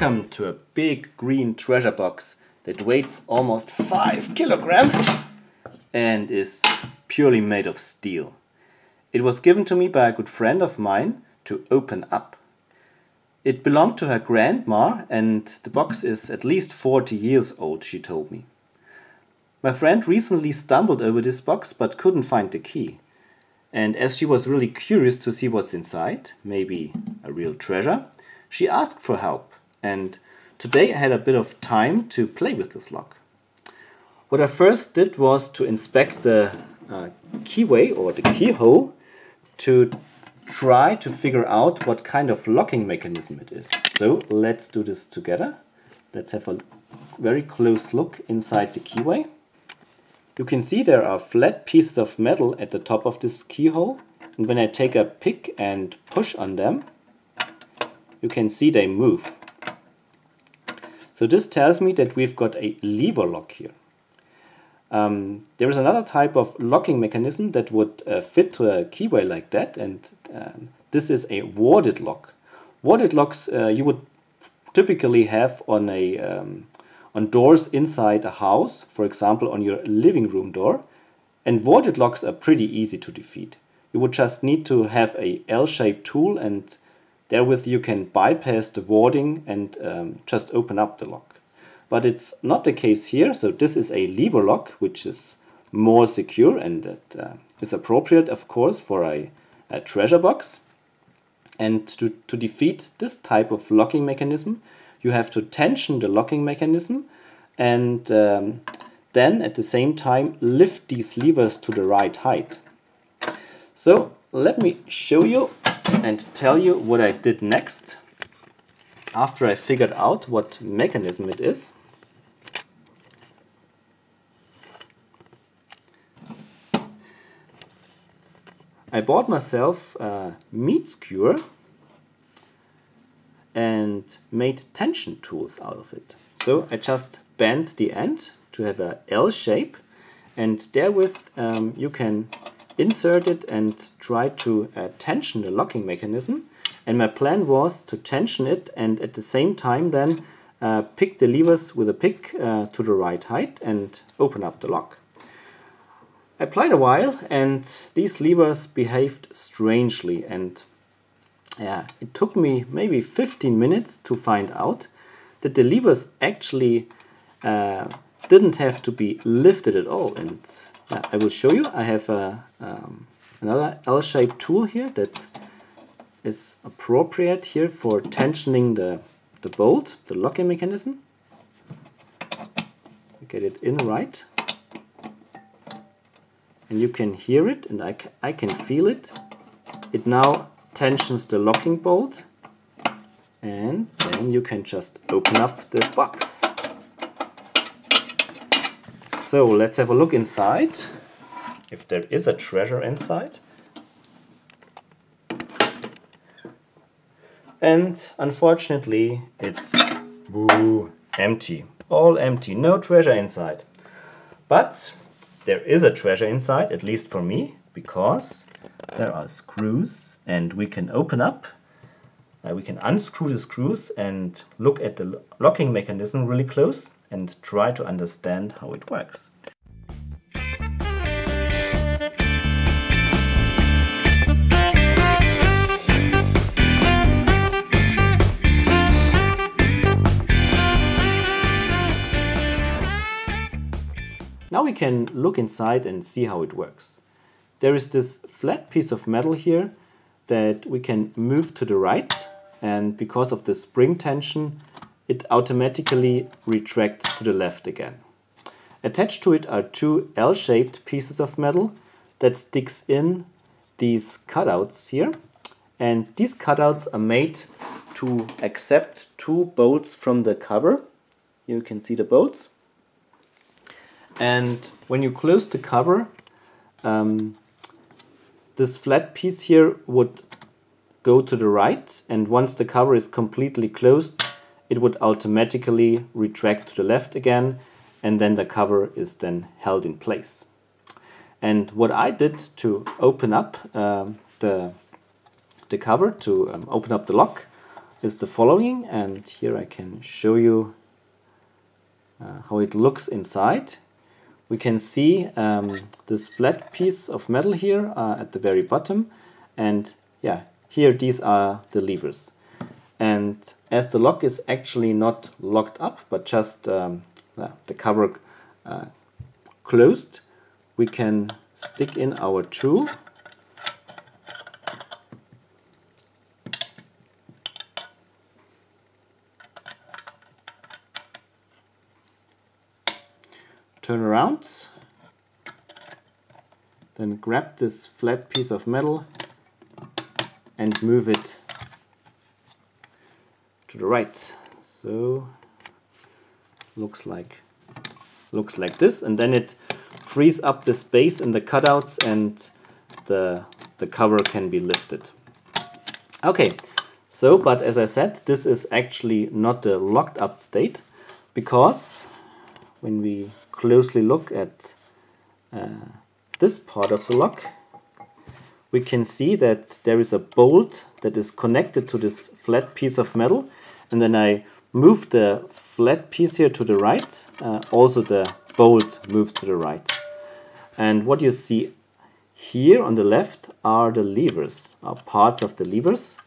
Welcome to a big green treasure box that weighs almost 5 kilograms and is purely made of steel. It was given to me by a good friend of mine to open up. It belonged to her grandma and the box is at least 40 years old, she told me. My friend recently stumbled over this box but couldn't find the key. And as she was really curious to see what's inside, maybe a real treasure, she asked for help. And today I had a bit of time to play with this lock. What I first did was to inspect the keyway or the keyhole to try to figure out what kind of locking mechanism it is. So let's do this together. Let's have a very close look inside the keyway. You can see there are flat pieces of metal at the top of this keyhole, and when I take a pick and push on them, you can see they move. So this tells me that we've got a lever lock here. There is another type of locking mechanism that would fit to a keyway like that, and this is a warded lock. Warded locks you would typically have on on doors inside a house, for example on your living room door, and warded locks are pretty easy to defeat. You would just need to have a L-shaped tool, and therewith you can bypass the warding and just open up the lock. But it's not the case here, so this is a lever lock which is more secure, and that is appropriate of course for a treasure box. And to defeat this type of locking mechanism, you have to tension the locking mechanism and then at the same time lift these levers to the right height. So let me show you and tell you what I did next after I figured out what mechanism it is. I bought myself a meat skewer and made tension tools out of it. So I just bent the end to have a L shape, and therewith you can insert it and try to tension the locking mechanism. And my plan was to tension it and at the same time then pick the levers with a pick to the right height and open up the lock. I applied a while and these levers behaved strangely, and it took me maybe 15 minutes to find out that the levers actually didn't have to be lifted at all. And I will show you. I have another L-shaped tool here that is appropriate here for tensioning the bolt, the locking mechanism. Get it in right. And you can hear it, and I can feel it. It now tensions the locking bolt, and then you can just open up the box. So let's have a look inside, if there is a treasure inside. And unfortunately it's empty, all empty, no treasure inside. But there is a treasure inside, at least for me, because there are screws and we can open up, we can unscrew the screws and look at the locking mechanism really close and try to understand how it works. Now we can look inside and see how it works. There is this flat piece of metal here that we can move to the right, and because of the spring tension it automatically retracts to the left again. Attached to it are two L-shaped pieces of metal that sticks in these cutouts here, and these cutouts are made to accept two bolts from the cover. You can see the bolts. And when you close the cover, this flat piece here would go to the right, and once the cover is completely closed, it would automatically retract to the left again, and then the cover is then held in place. And what I did to open up the cover, to open up the lock, is the following, and here I can show you how it looks inside. We can see this flat piece of metal here at the very bottom, and yeah, here these are the levers. And as the lock is actually not locked up, but just the cover closed, we can stick in our tool. Turn around, then grab this flat piece of metal and move it to the right. So looks like this, and then it frees up the space in the cutouts and the cover can be lifted. Okay, so but as I said, this is actually not the locked up state, because when we closely look at this part of the lock, we can see that there is a bolt that is connected to this flat piece of metal, and then I move the flat piece here to the right, also the bolt moves to the right. And what you see here on the left are the levers, are parts of the levers.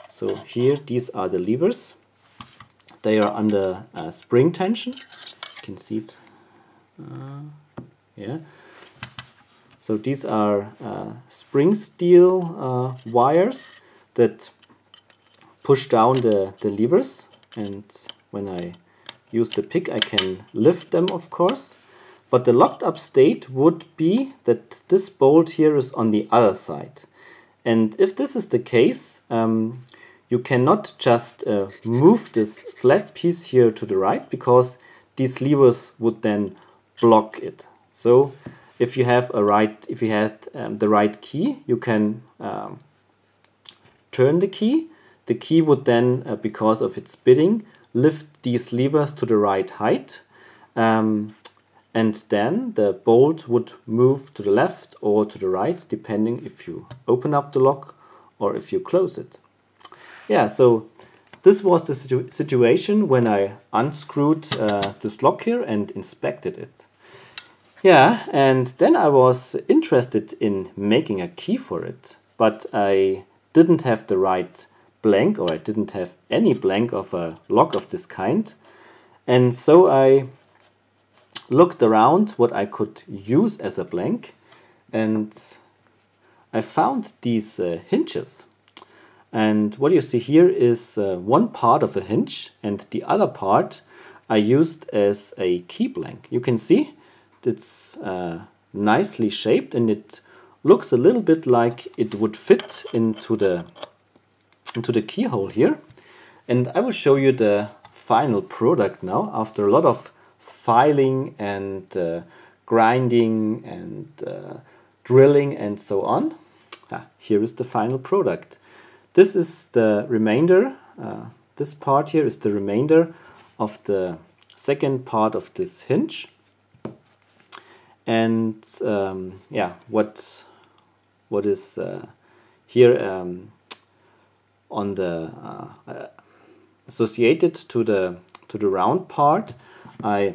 So here these are the levers. They are under spring tension. You can see it. Yeah. So these are spring steel wires that push down the levers, and when I use the pick I can lift them, of course. But the locked up state would be that this bolt here is on the other side. And if this is the case, you cannot just move this flat piece here to the right, because these levers would then block it. So if you have the right key, you can turn the key. The key would then, because of its spinning, lift these levers to the right height, and then the bolt would move to the left or to the right, depending if you open up the lock or if you close it. Yeah, so this was the situation when I unscrewed this lock here and inspected it. Yeah, and then I was interested in making a key for it, but I didn't have the right blank, or I didn't have any blank of a lock of this kind. And so I looked around what I could use as a blank, and I found these hinges. And what you see here is one part of a hinge, and the other part I used as a key blank. You can see it's nicely shaped, and it looks a little bit like it would fit into the keyhole here. And I will show you the final product now, after a lot of filing and grinding and drilling and so on. Here is the final product. This is the remainder, this part here is the remainder of the second part of this hinge. And yeah, what is here on the associated to the round part, I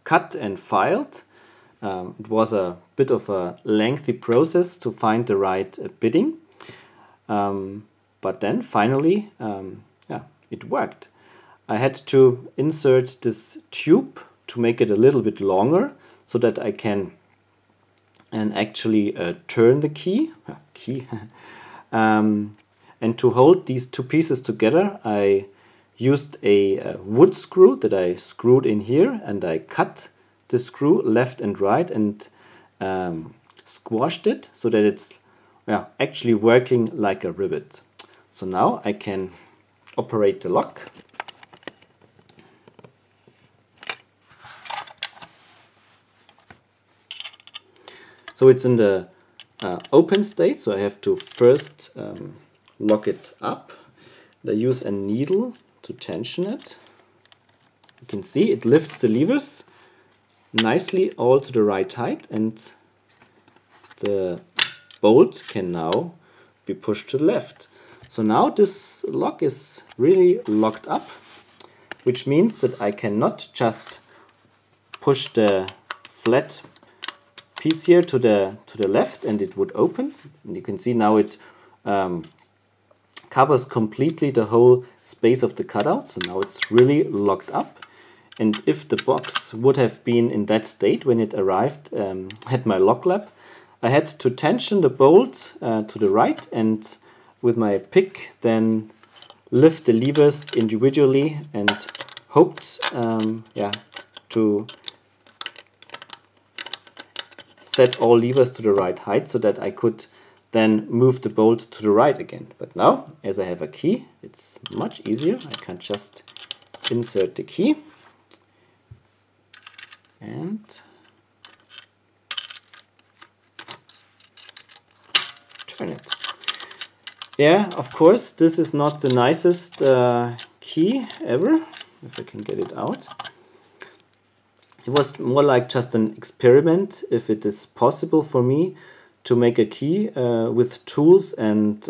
cut and filed. It was a bit of a lengthy process to find the right bitting, but then finally it worked. I had to insert this tube to make it a little bit longer, so that I can actually turn the key. And to hold these two pieces together, I used a wood screw that I screwed in here, and I cut the screw left and right and squashed it so that it's actually working like a rivet. So now I can operate the lock. So it's in the open state, so I have to first lock it up. I use a needle to tension it. You can see it lifts the levers nicely all to the right height, and the bolt can now be pushed to the left. So now this lock is really locked up, which means that I cannot just push the flat piece here to the left and it would open. And you can see now it covers completely the whole space of the cutout. So now it's really locked up. And if the box would have been in that state when it arrived at my lock lab, I had to tension the bolt to the right and with my pick then lift the levers individually and hoped to set all levers to the right height so that I could then move the bolt to the right again. But now, as I have a key, it's much easier. I can just insert the key and turn it. Yeah, of course, this is not the nicest key ever, if I can get it out. It was more like just an experiment, if it is possible for me to make a key with tools and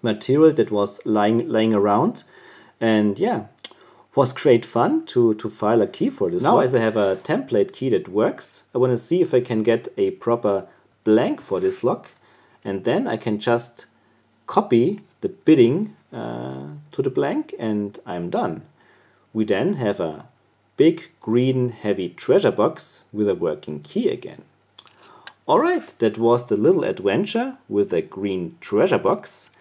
material that was laying around. And yeah, was great fun to file a key for this. Now, as I have a template key that works, I want to see if I can get a proper blank for this lock. And then I can just copy the bidding to the blank and I'm done. We then have a big green heavy treasure box with a working key again. Alright, that was the little adventure with a green treasure box.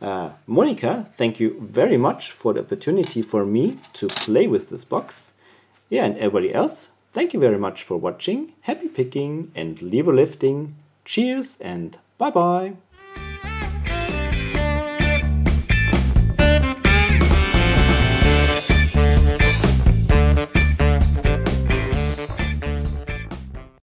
Monika, thank you very much for the opportunity for me to play with this box. Yeah, and everybody else, thank you very much for watching. Happy picking and lever lifting. Cheers and bye bye.